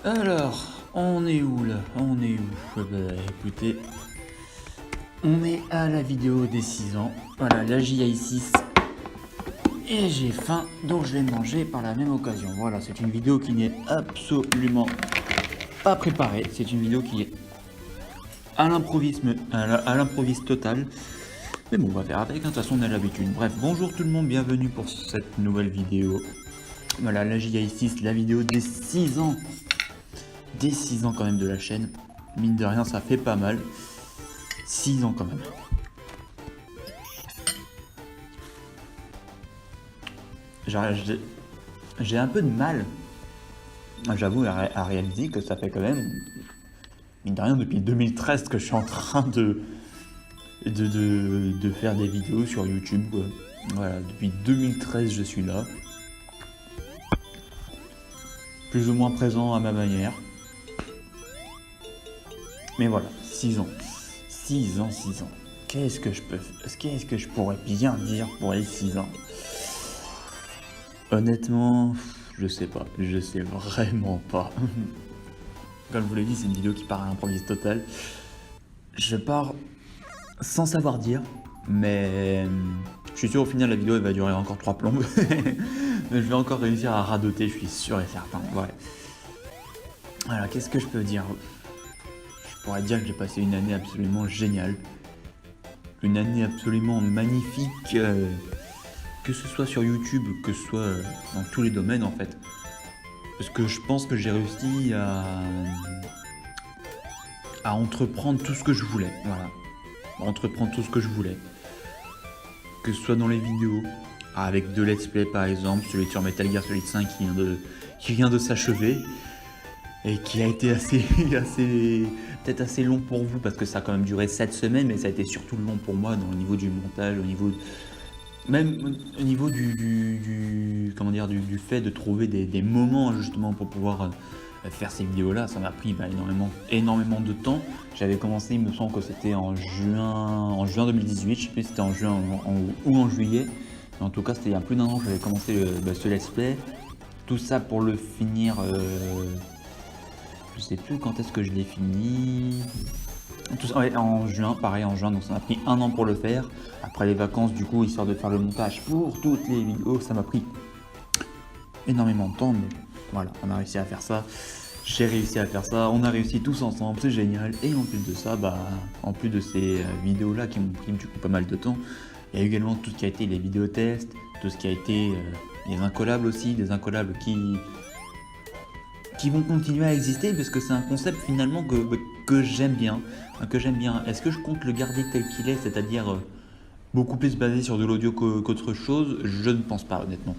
Alors, on est où là? On est où? Écoutez, on est à la vidéo des 6 ans. Voilà, la JI6. Et j'ai faim, donc je vais manger par la même occasion. Voilà, c'est une vidéo qui n'est absolument pas préparée. C'est une vidéo qui est à l'improviste total. Mais bon, on va faire avec, de toute façon on a l'habitude. Bref, bonjour tout le monde, bienvenue pour cette nouvelle vidéo. Voilà, la JI6, la vidéo des 6 ans. Des 6 ans quand même de la chaîne. Mine de rien, ça fait pas mal. 6 ans quand même. J'ai un peu de mal, j'avoue, à réaliser que ça fait quand même, mine de rien, depuis 2013 que je suis en train de faire des vidéos sur YouTube, quoi. Voilà, depuis 2013 je suis là. Plus ou moins présent à ma manière. Mais voilà, 6 ans. 6 ans, 6 ans. Qu'est-ce que je pourrais bien dire pour les 6 ans? Honnêtement, je sais pas. Je sais vraiment pas. Comme je vous l'ai dit, c'est une vidéo qui part à l'improviste total. Je pars sans savoir dire, mais je suis sûr au final la vidéo elle va durer encore 3 plombes. Mais je vais encore réussir à radoter, je suis sûr et certain. Ouais. Alors, qu'est-ce que je peux dire? Je pourrais dire que j'ai passé une année absolument géniale. Une année absolument magnifique, que ce soit sur YouTube, que ce soit dans tous les domaines en fait. Parce que je pense que j'ai réussi à entreprendre tout ce que je voulais. Voilà. À entreprendre tout ce que je voulais. Que ce soit dans les vidéos, avec deux let's play par exemple, celui sur Metal Gear Solid 5 qui vient de s'achever. Et qui a été peut-être assez long pour vous parce que ça a quand même duré 7 semaines, mais ça a été surtout long pour moi dans le niveau du montage, même au niveau du fait de trouver des moments justement pour pouvoir faire ces vidéos-là. Ça m'a pris énormément de temps. J'avais commencé, il me semble que c'était en juin 2018, je sais plus si c'était en juin ou en juillet. Mais en tout cas, c'était il y a plus d'un an que j'avais commencé ce let's play. Tout ça pour le finir. Je sais plus quand est-ce que je l'ai fini. Ouais, en juin, pareil en juin, donc ça m'a pris 1 an pour le faire. Après les vacances, du coup, histoire de faire le montage pour toutes les vidéos, ça m'a pris énormément de temps, mais voilà, on a réussi à faire ça. J'ai réussi à faire ça, on a réussi tous ensemble, c'est génial. Et en plus de ça, en plus de ces vidéos-là qui m'ont pris du coup pas mal de temps, il y a également tout ce qui a été les vidéos tests, tout ce qui a été les incollables aussi, des incollables qui vont continuer à exister parce que c'est un concept finalement que j'aime bien. Est-ce que je compte le garder tel qu'il est, c'est-à-dire beaucoup plus basé sur de l'audio qu'autre chose? Je ne pense pas honnêtement.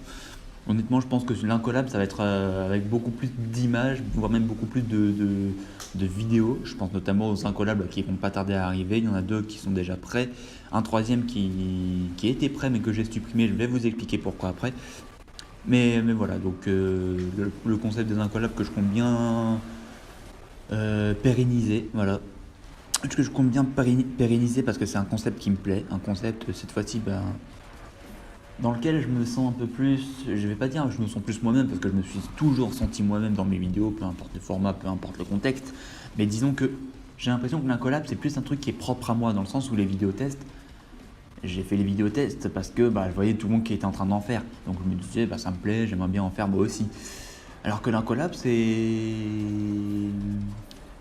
Honnêtement, je pense que l'incollab, ça va être avec beaucoup plus d'images, voire même beaucoup plus de vidéos. Je pense notamment aux incollables qui vont pas tarder à arriver. Il y en a 2 qui sont déjà prêts. Un troisième qui était prêt mais que j'ai supprimé. Je vais vous expliquer pourquoi après. Mais voilà, donc le concept des incollables que je compte bien pérenniser, voilà. Que je compte bien pérenniser parce que c'est un concept qui me plaît, un concept cette fois-ci dans lequel je me sens un peu plus, je vais pas dire je me sens plus moi-même parce que je me suis toujours senti moi-même dans mes vidéos, peu importe le format, peu importe le contexte, mais disons que j'ai l'impression que l'incollable c'est plus un truc qui est propre à moi dans le sens où les vidéos tests, j'ai fait les vidéos tests parce que je voyais tout le monde qui était en train d'en faire. Donc je me disais, ça me plaît, j'aimerais bien en faire moi aussi. Alors que l'incollab, c'est.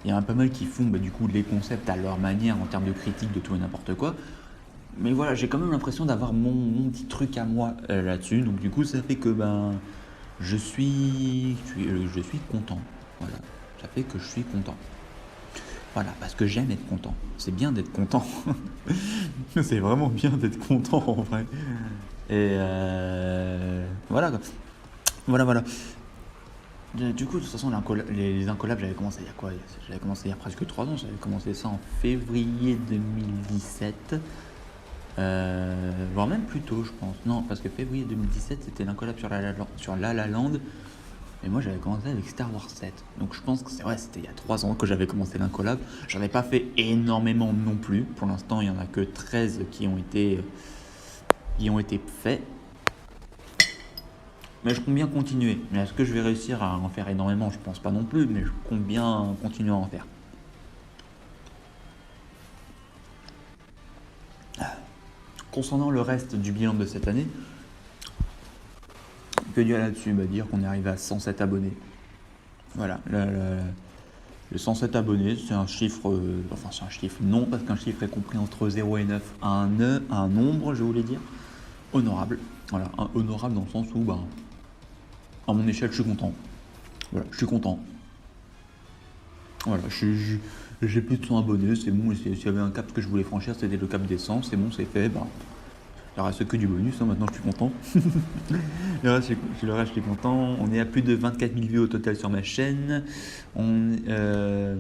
Il y en a pas mal qui font du coup les concepts à leur manière en termes de critique de tout et n'importe quoi. Mais voilà, j'ai quand même l'impression d'avoir mon petit truc à moi là-dessus. Donc du coup, ça fait que je suis content. Voilà, ça fait que je suis content. Voilà, parce que j'aime être content. C'est bien d'être content. C'est vraiment bien d'être content en vrai. Et voilà quoi. Voilà. Du coup, de toute façon, les incollables, j'avais commencé il y a quoi? J'avais commencé il y a presque 3 ans. J'avais commencé ça en février 2017. Voire même plus tôt, je pense. Non, parce que février 2017, c'était l'incollable sur La La Land. Et moi j'avais commencé avec Star Wars 7. Donc je pense que c'était il y a 3 ans que j'avais commencé l'incollab. J'en ai pas fait énormément non plus. Pour l'instant, il n'y en a que 13 qui ont été faits. Mais je compte bien continuer. Mais est-ce que je vais réussir à en faire énormément? Je pense pas non plus, mais je compte bien continuer à en faire. Concernant le reste du bilan de cette année, que dire là-dessus? Dire qu'on est arrivé à 107 abonnés. Voilà, le 107 abonnés, c'est un chiffre, enfin c'est un chiffre non, parce qu'un chiffre est compris entre 0 et 9 à un nombre, je voulais dire, honorable. Voilà, honorable dans le sens où, à mon échelle, je suis content. Voilà, je suis content. Voilà, j'ai plus de 100 abonnés, c'est bon, s'il y avait un cap que je voulais franchir, c'était le cap des 100, c'est bon, c'est fait, il reste que du bonus, maintenant je suis content. Le reste, je suis content. On est à plus de 24 000 vues au total sur ma chaîne. Je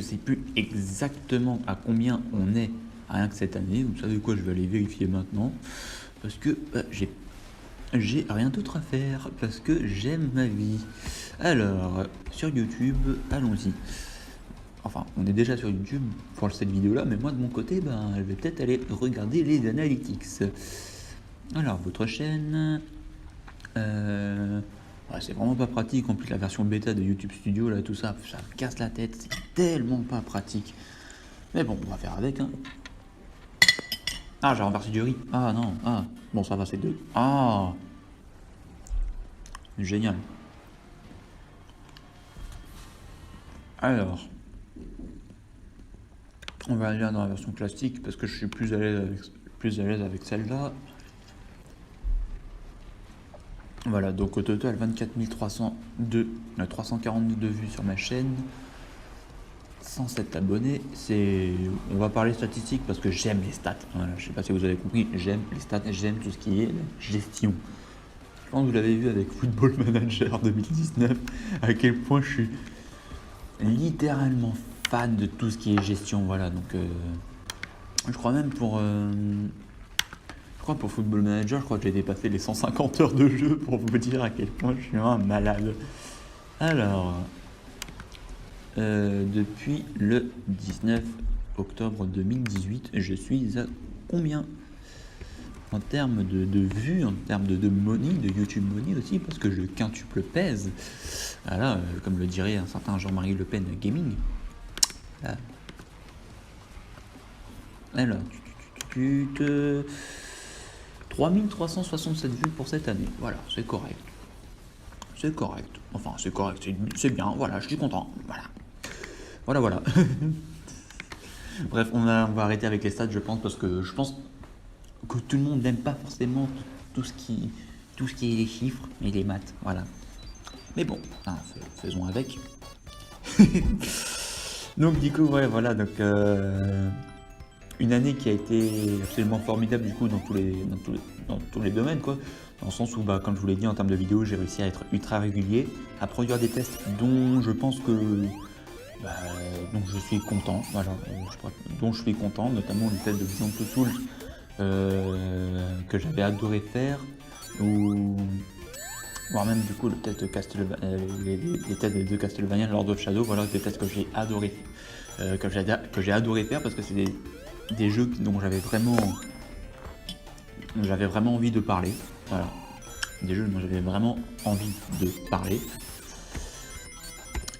sais plus exactement à combien on est rien que cette année. Vous savez quoi, je vais aller vérifier maintenant. Parce que j'ai rien d'autre à faire. Parce que j'aime ma vie. Alors, sur YouTube, allons-y. Enfin, on est déjà sur YouTube pour cette vidéo-là, mais moi de mon côté, je vais peut-être aller regarder les analytics. Alors, votre chaîne, c'est vraiment pas pratique. En plus, la version bêta de YouTube Studio, là, tout ça, ça me casse la tête. C'est tellement pas pratique. Mais bon, on va faire avec. Hein. Ah, j'ai renversé du riz. Ah non, bon, ça va, c'est deux. Ah, génial. Alors. On va aller dans la version classique parce que je suis plus à l'aise avec celle-là. Voilà, donc au total 24 342 vues sur ma chaîne, 107 abonnés. On va parler statistiques parce que j'aime les stats. Voilà, je sais pas si vous avez compris, j'aime les stats, j'aime tout ce qui est gestion. Je pense que vous l'avez vu avec Football Manager 2019, à quel point je suis littéralement fan de tout ce qui est gestion. Voilà, donc je crois même pour Football Manager, je crois que j'ai dépassé les 150 heures de jeu pour vous dire à quel point je suis un malade. Alors, depuis le 19 octobre 2018, je suis à combien en termes de vues, en termes de money, de YouTube money aussi, parce que je quintuple pèse. Voilà, comme le dirait un certain Jean-Marie Le Pen Gaming. Là. Alors, 3367 vues pour cette année. Voilà, c'est correct. C'est correct. Enfin, c'est correct, c'est bien. Voilà, je suis content. Voilà. Bref, on va arrêter avec les stats, je pense, parce que je pense que tout le monde n'aime pas forcément tout ce qui est les chiffres et les maths. Voilà. Mais bon, faisons avec. Donc du coup, voilà, donc une année qui a été absolument formidable du coup dans tous les domaines, quoi. Dans le sens où, comme je vous l'ai dit, en termes de vidéos, j'ai réussi à être ultra régulier, à produire des tests dont je pense que donc je suis content, voilà, dont je suis content, notamment le test de Beyond Two Souls que j'avais adoré faire, ou voire même du coup le test de les tests des deux Castlevania, Lord of Shadow, voilà, des tests que j'ai adoré faire parce que c'est des jeux dont j'avais vraiment envie de parler, voilà, des jeux dont j'avais vraiment envie de parler.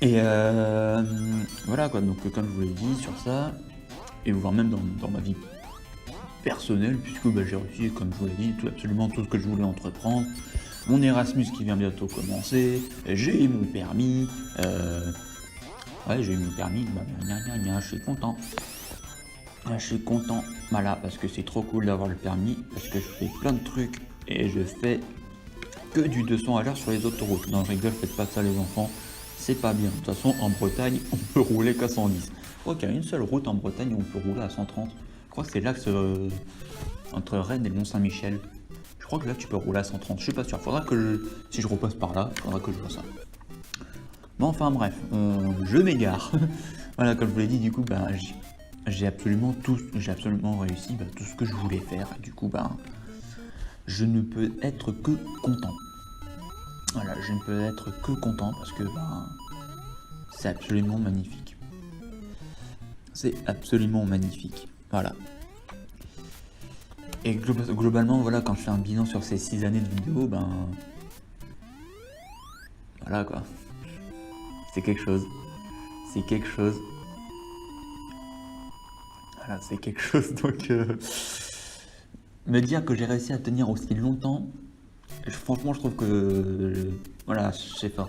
Et voilà quoi, donc comme je vous l'ai dit sur ça, et voire même dans ma vie personnelle, puisque j'ai réussi, comme je vous l'ai dit, absolument tout ce que je voulais entreprendre. Mon Erasmus qui vient bientôt commencer, j'ai eu mon permis, j'ai eu mon permis, je suis content. Je suis content, voilà, parce que c'est trop cool d'avoir le permis, parce que je fais plein de trucs et je fais que du 200 à l'heure sur les autoroutes. Non, je rigole, faites pas ça les enfants, c'est pas bien. De toute façon, en Bretagne, on peut rouler qu'à 110. Je crois qu'il y a une seule route en Bretagne où on peut rouler à 130. Je crois que c'est l'axe entre Rennes et le Mont-Saint-Michel. Je crois que là, tu peux rouler à 130. Je suis pas sûr. Faudra que si je repasse par là, faudra que je vois ça. Bon, enfin bref, je m'égare. Voilà, comme je vous l'ai dit, du coup, j'ai absolument réussi tout ce que je voulais faire. Et du coup, je ne peux être que content. Voilà, je ne peux être que content parce que c'est absolument magnifique. C'est absolument magnifique. Voilà. Et globalement, voilà, quand je fais un bilan sur ces 6 années de vidéo, voilà quoi. C'est quelque chose. C'est quelque chose. Voilà, c'est quelque chose. Donc, me dire que j'ai réussi à tenir aussi longtemps, franchement, je trouve que. Voilà, je sais pas.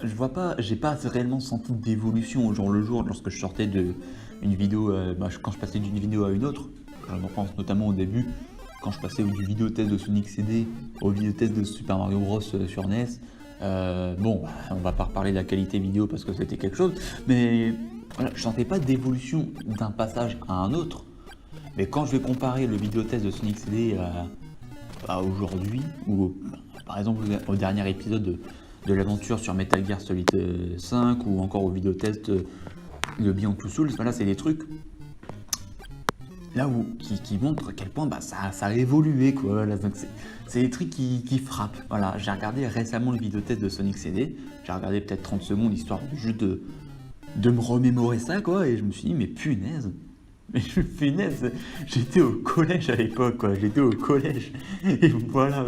Je vois pas, j'ai pas réellement senti d'évolution au jour le jour lorsque je sortais une vidéo, quand je passais d'une vidéo à une autre. Je pense notamment au début, quand je passais du vidéo test de Sonic CD au vidéo test de Super Mario Bros sur NES. Bon, on va pas reparler de la qualité vidéo parce que c'était quelque chose, mais voilà, je sentais pas d'évolution d'un passage à un autre. Mais quand je vais comparer le vidéo test de Sonic CD à aujourd'hui, ou par exemple au dernier épisode de l'aventure sur Metal Gear Solid 5, ou encore au vidéo test de Beyond Two Souls, voilà, c'est des trucs là où qui montrent à quel point ça a évolué quoi. Voilà, donc c'est des trucs qui frappent. Voilà, j'ai regardé récemment le vidéo test de Sonic CD, j'ai regardé peut-être 30 secondes histoire juste de me remémorer ça quoi, et je me suis dit mais punaise, j'étais au collège à l'époque quoi, j'étais au collège et voilà,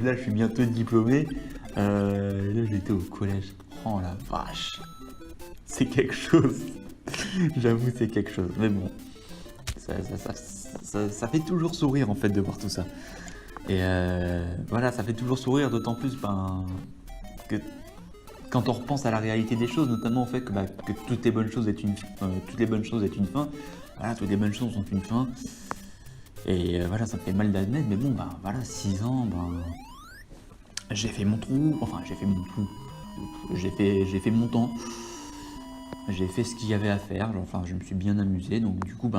là je suis bientôt diplômé, là j'étais au collège. Oh la vache, c'est quelque chose. J'avoue c'est quelque chose, mais bon. Ça fait toujours sourire en fait de voir tout ça. Et voilà, ça fait toujours sourire, d'autant plus que quand on repense à la réalité des choses, notamment au fait que toutes les bonnes choses aient une fin. Voilà, toutes les bonnes choses ont une fin. Et voilà, ça me fait mal d'admettre, mais bon, voilà, 6 ans, j'ai fait mon trou, enfin j'ai fait mon trou, j'ai fait mon temps, j'ai fait ce qu'il y avait à faire, enfin je me suis bien amusé, donc du coup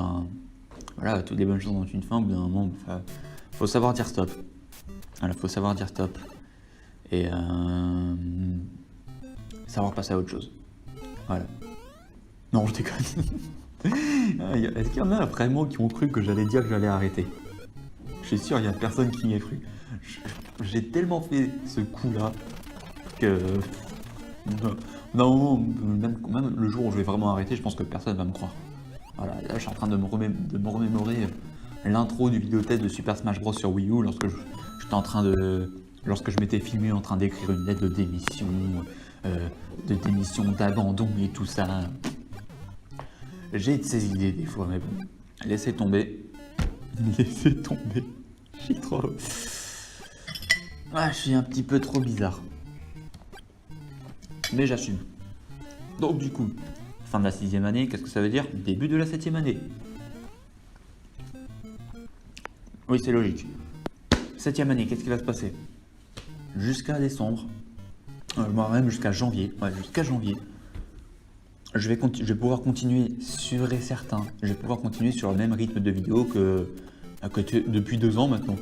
voilà, toutes les bonnes choses ont une fin, au bout d'un moment, faut savoir dire stop. Voilà, faut savoir dire stop. Et savoir passer à autre chose. Voilà. Non, je déconne. Est-ce qu'il y en a vraiment qui ont cru que j'allais dire que j'allais arrêter? Je suis sûr, il n'y a personne qui y a cru. J'ai tellement fait ce coup-là que... Non, même le jour où je vais vraiment arrêter, je pense que personne va me croire. Voilà, là je suis en train de me remémorer l'intro du vidéotest de Super Smash Bros sur Wii U lorsque je m'étais filmé en train d'écrire une lettre de démission, d'abandon et tout ça. J'ai de ces idées des fois, mais bon, laissez tomber. Laissez tomber. Je suis trop... je suis un petit peu trop bizarre. Mais j'assume. Donc du coup, fin de la 6e année, qu'est-ce que ça veut dire? Début de la 7e année. Oui, c'est logique. 7e année, qu'est-ce qui va se passer? Jusqu'à décembre, voire même jusqu'à janvier, je vais pouvoir continuer sûr et certain. Je vais pouvoir continuer sur le même rythme de vidéo que depuis 2 ans maintenant.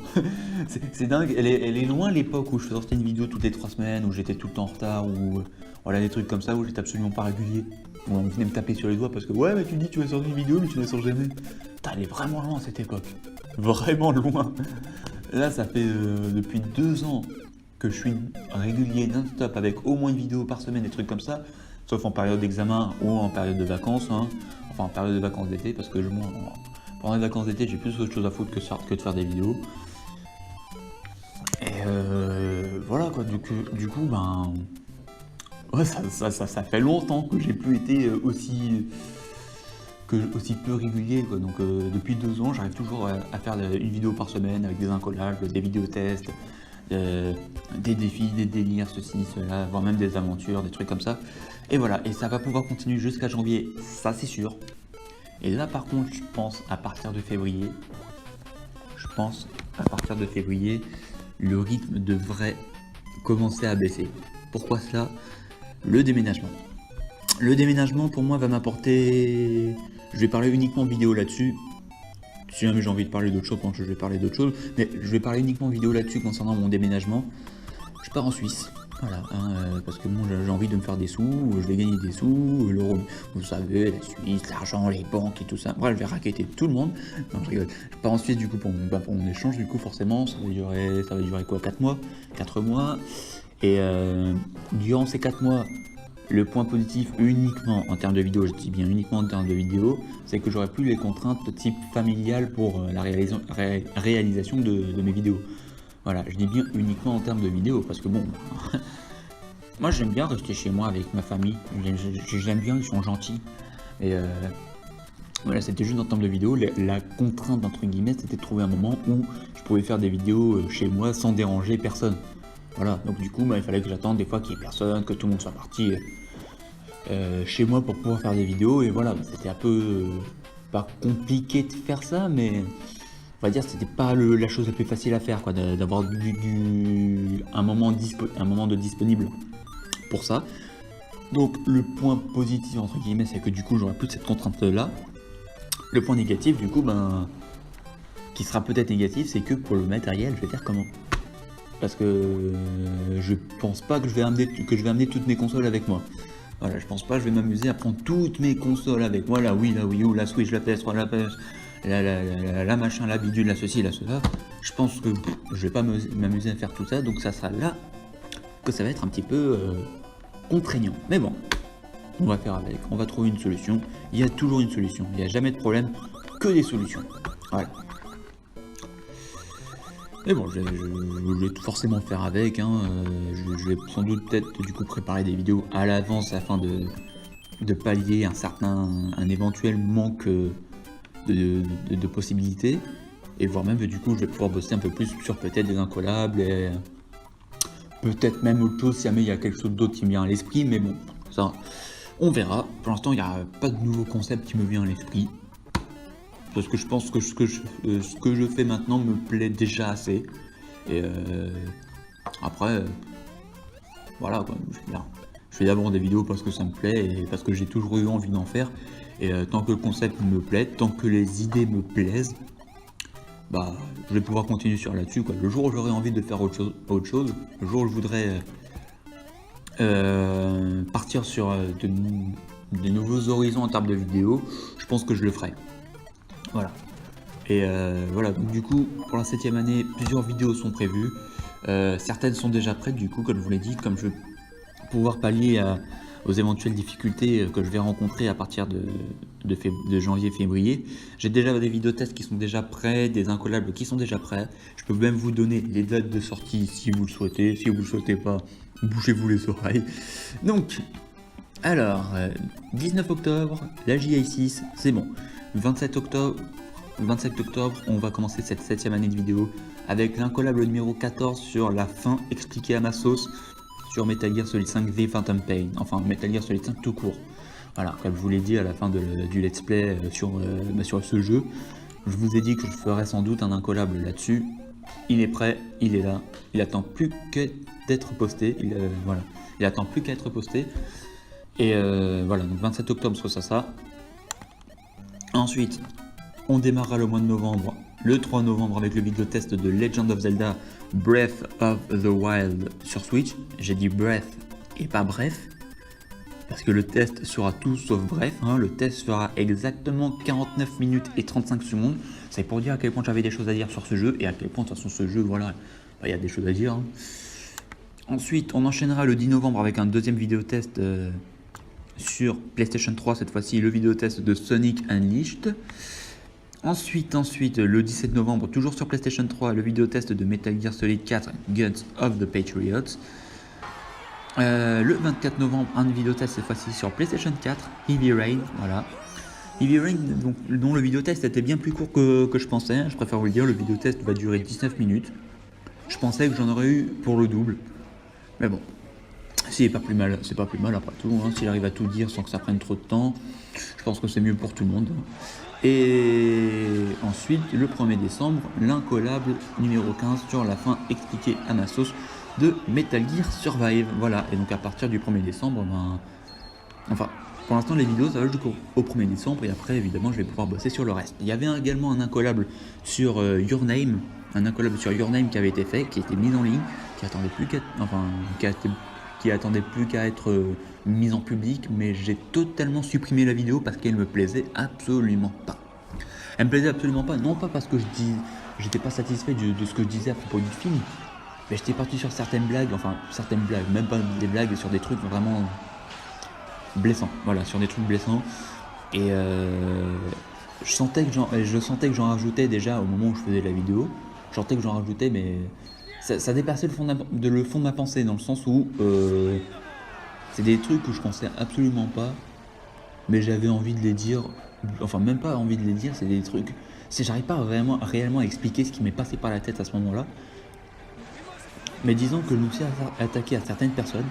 C'est dingue, elle est loin l'époque où je sortais une vidéo toutes les 3 semaines, où j'étais tout le temps en retard, ou voilà des trucs comme ça, où j'étais absolument pas régulier. Où on venait me taper sur les doigts parce que ouais mais tu dis tu vas sortir une vidéo mais tu ne la sors jamais. Putain, elle est vraiment loin cette époque. Vraiment loin. Là ça fait depuis 2 ans que je suis régulier non-stop avec au moins une vidéo par semaine, des trucs comme ça, sauf en période d'examen ou en période de vacances, hein. Enfin en période de vacances d'été parce que pendant les vacances d'été j'ai plus autre chose à foutre que de faire des vidéos. Et voilà quoi, du coup ouais, ça fait longtemps que j'ai plus été aussi peu régulier quoi. Donc depuis 2 ans j'arrive toujours à faire une vidéo par semaine avec des incollables, des vidéos tests, des défis, des délires, ceci, cela, voire même des aventures, des trucs comme ça. Et voilà, et ça va pouvoir continuer jusqu'à janvier, ça c'est sûr. Et là par contre je pense à partir de février, le rythme devrait commencer à baisser. Pourquoi cela? Le déménagement. Le déménagement pour moi va m'apporter... Je vais parler uniquement vidéo là-dessus. Si jamais j'ai envie de parler d'autre chose, je vais parler d'autre chose. Mais je vais parler uniquement vidéo là-dessus concernant mon déménagement. Je pars en Suisse. Voilà, parce que moi j'ai envie de me faire des sous, je vais gagner des sous, vous savez, la Suisse, l'argent, les banques et tout ça. Bref, je vais raqueter tout le monde. Non, je rigole. Je pars en Suisse du coup pour mon échange, du coup forcément, ça va durer quoi, 4 mois 4 mois. Et durant ces 4 mois, le point positif uniquement en termes de vidéo, je dis bien uniquement en termes de vidéo, c'est que j'aurai plus les contraintes de type familial pour la réalisation de mes vidéos. Voilà, je dis bien uniquement en termes de vidéo, parce que bon, Moi, j'aime bien rester chez moi avec ma famille. J'aime bien, ils sont gentils. Et voilà, c'était juste en termes de vidéo. La contrainte, entre guillemets, c'était de trouver un moment où je pouvais faire des vidéos chez moi sans déranger personne. Voilà, donc du coup, il fallait que j'attende des fois qu'il n'y ait personne, que tout le monde soit parti chez moi pour pouvoir faire des vidéos. Et voilà, c'était un peu pas compliqué de faire ça, mais on va dire que c'était pas la chose la plus facile à faire, quoi, d'avoir un moment de disponible pour ça. Donc le point positif entre guillemets, c'est que du coup j'aurai plus de cette contrainte là. Le point négatif du coup, qui sera peut-être négatif, c'est que pour le matériel, je vais faire comment? Parce que je pense pas que je vais amener toutes mes consoles avec moi. Voilà, je pense pas que je vais m'amuser à prendre toutes mes consoles avec moi, la Wii, la Wii U, la Switch, la PS3, la PS, la machin, la bidule, la ceci, la cela. Je pense que je vais pas m'amuser à faire tout ça, donc ça sera là que ça va être un petit peu contraignant. Mais bon, on va faire avec, on va trouver une solution. Il y a toujours une solution, il n'y a jamais de problème, que des solutions. Voilà. Mais bon, je vais tout forcément faire avec, hein. Je vais sans doute peut-être du coup préparer des vidéos à l'avance afin de pallier un éventuel manque de possibilités. Et voire même du coup je vais pouvoir bosser un peu plus sur peut-être des incollables et peut-être même autre chose si jamais il y a quelque chose d'autre qui me vient à l'esprit, mais bon, ça on verra. Pour l'instant il n'y a pas de nouveau concept qui me vient à l'esprit. Parce que je pense que ce que je fais maintenant me plaît déjà assez. Et après, voilà quoi, je fais d'abord des vidéos parce que ça me plaît et parce que j'ai toujours eu envie d'en faire. Et tant que le concept me plaît, tant que les idées me plaisent, je vais pouvoir continuer sur là-dessus, quoi. Le jour où j'aurai envie de faire autre chose, le jour où je voudrais partir sur de nouveaux horizons en termes de vidéos, je pense que je le ferai. Voilà. Et voilà, donc du coup, pour la 7ème année, plusieurs vidéos sont prévues. Certaines sont déjà prêtes, du coup, comme je vous l'ai dit, comme je vais pouvoir pallier aux éventuelles difficultés que je vais rencontrer à partir de janvier-février. J'ai déjà des vidéos tests qui sont déjà prêts, des incollables qui sont déjà prêts. Je peux même vous donner les dates de sortie si vous le souhaitez. Si vous le souhaitez pas, bouchez-vous les oreilles. Donc, alors, 19 octobre, la JI6, c'est bon. 27 octobre, on va commencer cette 7ème année de vidéo avec l'incollable numéro 14 sur la fin expliquée à ma sauce sur Metal Gear Solid 5 The Phantom Pain, enfin Metal Gear Solid 5 tout court. Voilà, comme je vous l'ai dit à la fin du let's play sur ce jeu, je vous ai dit que je ferais sans doute un incollable là-dessus. Il est prêt, il est là, il attend plus qu'être posté, il attend plus qu'à être posté. Et voilà, donc 27 octobre ce sera ça. Ensuite, on démarrera le mois de novembre, le 3 novembre avec le vidéo test de Legend of Zelda Breath of the Wild sur Switch. J'ai dit Breath et pas Bref, parce que le test sera tout sauf bref, hein. Le test fera exactement 49 minutes et 35 secondes. C'est pour dire à quel point j'avais des choses à dire sur ce jeu, et à quel point de toute façon ce jeu, voilà, il y a des choses à dire, hein. Ensuite, on enchaînera le 10 novembre avec un deuxième vidéo test sur PlayStation 3, cette fois-ci le vidéo test de Sonic Unleashed. Ensuite, le 17 novembre, toujours sur PlayStation 3, le vidéo test de Metal Gear Solid 4 Guns of the Patriots. Le 24 novembre, un vidéo test cette fois-ci sur PlayStation 4, Heavy Rain, voilà. Heavy Rain, dont le vidéo test était bien plus court que je pensais, je préfère vous le dire, le vidéo test va durer 19 minutes. Je pensais que j'en aurais eu pour le double, mais bon. C'est pas plus mal après tout, hein. S'il arrive à tout dire sans que ça prenne trop de temps, je pense que c'est mieux pour tout le monde. Et ensuite, le 1er décembre, l'incollable numéro 15 sur la fin expliquée à ma sauce de Metal Gear Survive. Voilà, et donc à partir du 1er décembre, enfin, pour l'instant les vidéos ça va jusqu'au 1er décembre, et après évidemment je vais pouvoir bosser sur le reste. Il y avait également un incollable sur Your Name, qui avait été fait, qui était mis en ligne, qui attendait plus qu'à être mise en public, mais j'ai totalement supprimé la vidéo parce qu'elle me plaisait absolument pas. Elle me plaisait absolument pas, non pas parce que j'étais pas satisfait de ce que je disais à propos du film, mais j'étais parti sur certaines blagues, même pas des blagues, sur des trucs vraiment blessants, voilà, sur des trucs blessants, et je sentais que j'en rajoutais déjà au moment où je faisais la vidéo, mais ça dépassait le fond de ma pensée, dans le sens où C'est des trucs que je pensais absolument pas, mais j'avais envie de les dire, enfin même pas envie de les dire, c'est des trucs, j'arrive pas vraiment, réellement à expliquer ce qui m'est passé par la tête à ce moment-là, mais disons que je me suis attaqué à certaines personnes,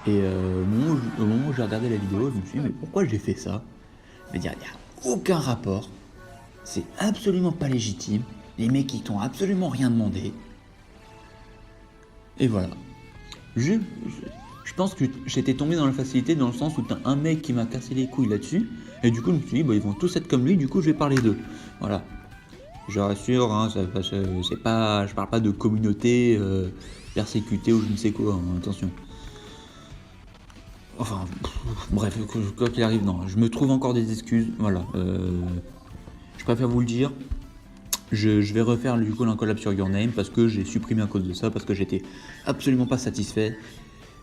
et au moment où j'ai regardé la vidéo, je me suis dit mais pourquoi j'ai fait ça? Je veux dire, il n'y a aucun rapport, c'est absolument pas légitime, les mecs ils t'ont absolument rien demandé, et voilà. Je pense que j'étais tombé dans la facilité dans le sens où t'as un mec qui m'a cassé les couilles là-dessus, et du coup je me suis dit, bah, ils vont tous être comme lui, du coup je vais parler d'eux. Voilà. Je rassure, hein, c'est pas, je parle pas de communauté persécutée ou je ne sais quoi, hein, attention. Enfin, bref, quoi qu'il arrive, non, je me trouve encore des excuses, voilà. Je préfère vous le dire. Je vais refaire du coup l'incollab sur Your Name parce que j'ai supprimé à cause de ça, parce que j'étais absolument pas satisfait.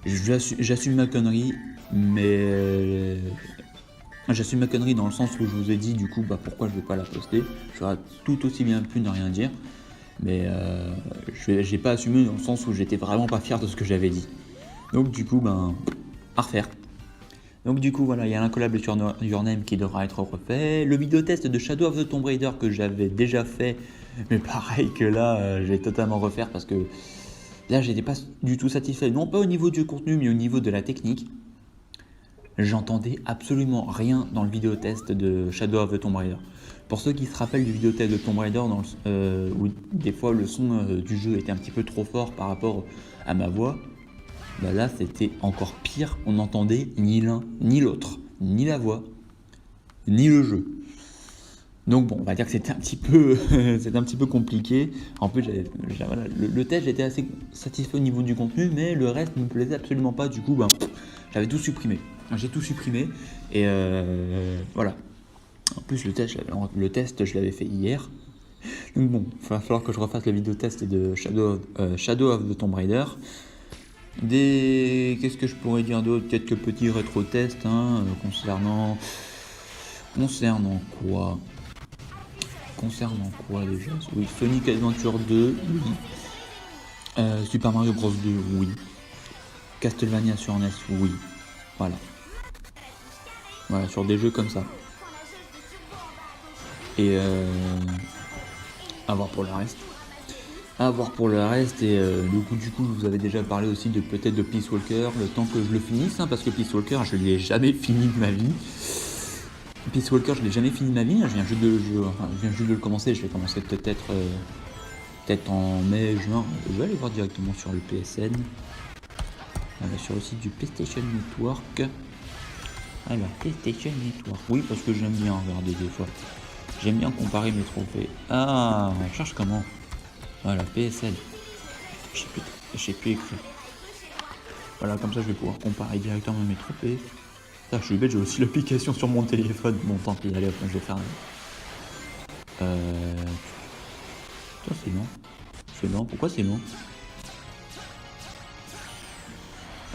J'assume ma connerie, mais j'assume ma connerie dans le sens où je vous ai dit du coup bah pourquoi je vais pas la poster. J'aurais tout aussi bien pu ne rien dire, mais j'ai pas assumé dans le sens où j'étais vraiment pas fier de ce que j'avais dit. Donc du coup à refaire. Donc du coup voilà, il y a l'incollab sur Your Name qui devra être refait. Le vidéo-test de Shadow of the Tomb Raider que j'avais déjà fait, mais pareil que là, je vais totalement refaire parce que là, j'étais pas du tout satisfait. Non pas au niveau du contenu, mais au niveau de la technique. J'entendais absolument rien dans le vidéo-test de Shadow of the Tomb Raider. Pour ceux qui se rappellent du vidéo-test de Tomb Raider, où des fois le son du jeu était un petit peu trop fort par rapport à ma voix, bah là c'était encore pire, on n'entendait ni l'un ni l'autre, ni la voix, ni le jeu. Donc bon, on va dire que c'était un petit peu, c'était un petit peu compliqué. En plus, voilà, le test, j'étais assez satisfait au niveau du contenu, mais le reste ne me plaisait absolument pas. Du coup, j'avais tout supprimé. J'ai tout supprimé et voilà. En plus, le test, je l'avais fait hier. Donc bon, il va falloir que je refasse le vidéo test de Shadow of the Tomb Raider. Qu'est-ce que je pourrais dire d'autre? Quelques petits rétro-tests concernant quoi? Concernant quoi déjà? Oui, Sonic Adventure 2, oui. Super Mario Bros 2, oui. Castlevania sur NES, oui. Voilà. Voilà, sur des jeux comme ça. Et à voir pour le reste. À voir pour le reste, et du coup, je vous avais déjà parlé aussi de peut-être de Peace Walker, le temps que je le finisse, parce que Peace Walker, je ne l'ai jamais fini de ma vie. Peace Walker, je l'ai jamais fini de ma vie, je viens juste de le commencer, je vais commencer peut-être en mai, juin, je vais aller voir directement sur le PSN, sur le site du PlayStation Network. Alors, PlayStation Network, oui, parce que j'aime bien regarder des fois, j'aime bien comparer mes trophées. Ah, on cherche comment? Voilà, PSN, je sais plus écrire. Voilà, comme ça je vais pouvoir comparer directement mes trophées. Ah, je suis bête, j'ai aussi l'application sur mon téléphone. Bon, tant pis, allez hop, je vais faire. Ça c'est long. C'est long, pourquoi c'est long?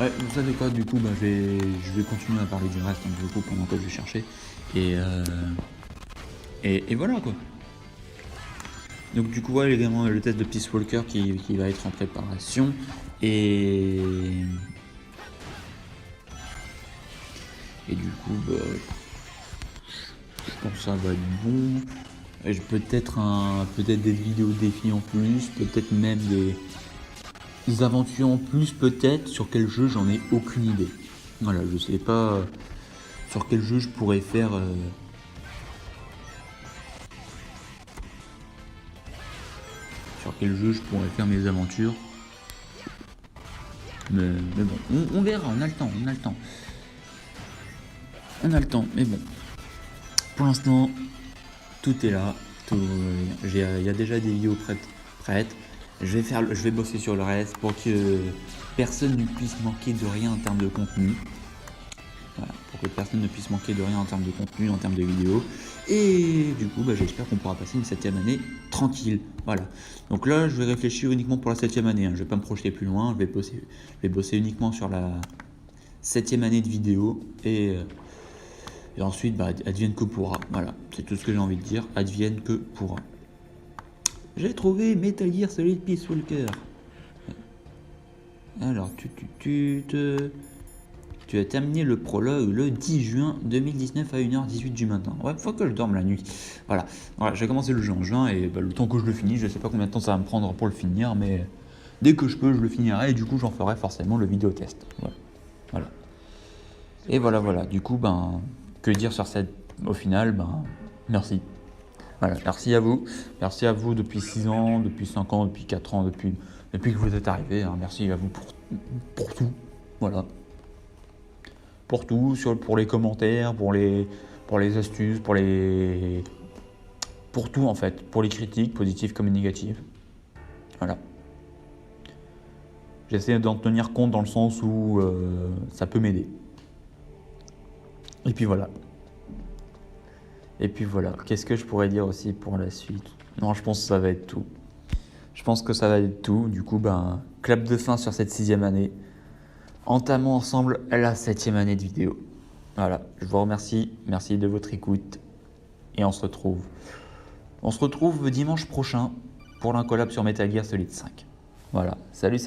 Ouais, vous savez quoi, du coup, je vais continuer à parler du reste du coup pendant que je vais chercher. Et voilà quoi. Donc du coup, ouais, également le test de Peace Walker qui va être en préparation. Et du coup, je pense que ça va être bon. Et peut-être des vidéos défis en plus, peut-être même des aventures en plus, peut-être. Sur quel jeu, j'en ai aucune idée. Voilà, je sais pas sur quel jeu je pourrais faire. Sur quel jeu je pourrais faire mes aventures. Mais bon, on verra, on a le temps. On a le temps, mais bon. Pour l'instant, tout est là. Il y a déjà des vidéos prêtes. Je vais bosser sur le reste pour que personne ne puisse manquer de rien en termes de contenu. Voilà, pour que personne ne puisse manquer de rien en termes de contenu, en termes de vidéos. Et du coup, j'espère qu'on pourra passer une 7ème année tranquille. Voilà. Donc là, je vais réfléchir uniquement pour la 7ème année. Je vais pas me projeter plus loin. Je vais bosser uniquement sur la 7ème année de vidéo. Et ensuite, advienne que pourra. Voilà, c'est tout ce que j'ai envie de dire. Advienne que pourra. J'ai trouvé Metal Gear Solid Peace Walker. Alors, tu as terminé le prologue le 10 juin 2019 à 1h18 du matin. Ouais, faut que je dorme la nuit. Voilà, j'ai commencé le jeu en juin et le temps que je le finis, je sais pas combien de temps ça va me prendre pour le finir, mais dès que je peux, je le finirai et du coup, j'en ferai forcément le vidéo test. Ouais. Voilà. Et voilà. Du coup, que dire sur cette. Au final, merci. Voilà, merci à vous. Merci à vous depuis 6 ans, depuis 5 ans, depuis 4 ans, depuis que vous êtes arrivés. Hein. Merci à vous pour tout. Voilà. Pour tout, pour les commentaires, pour les astuces, pour tout en fait. Pour les critiques, positives comme négatives. Voilà. J'essaie d'en tenir compte dans le sens où ça peut m'aider. Et puis voilà. Qu'est-ce que je pourrais dire aussi pour la suite? Non, je pense que ça va être tout. Du coup, clap de fin sur cette 6e année. Entamons ensemble la 7e année de vidéo. Voilà, je vous remercie. Merci de votre écoute. Et on se retrouve. Dimanche prochain pour l'incollab sur Metal Gear Solid 5. Voilà, salut.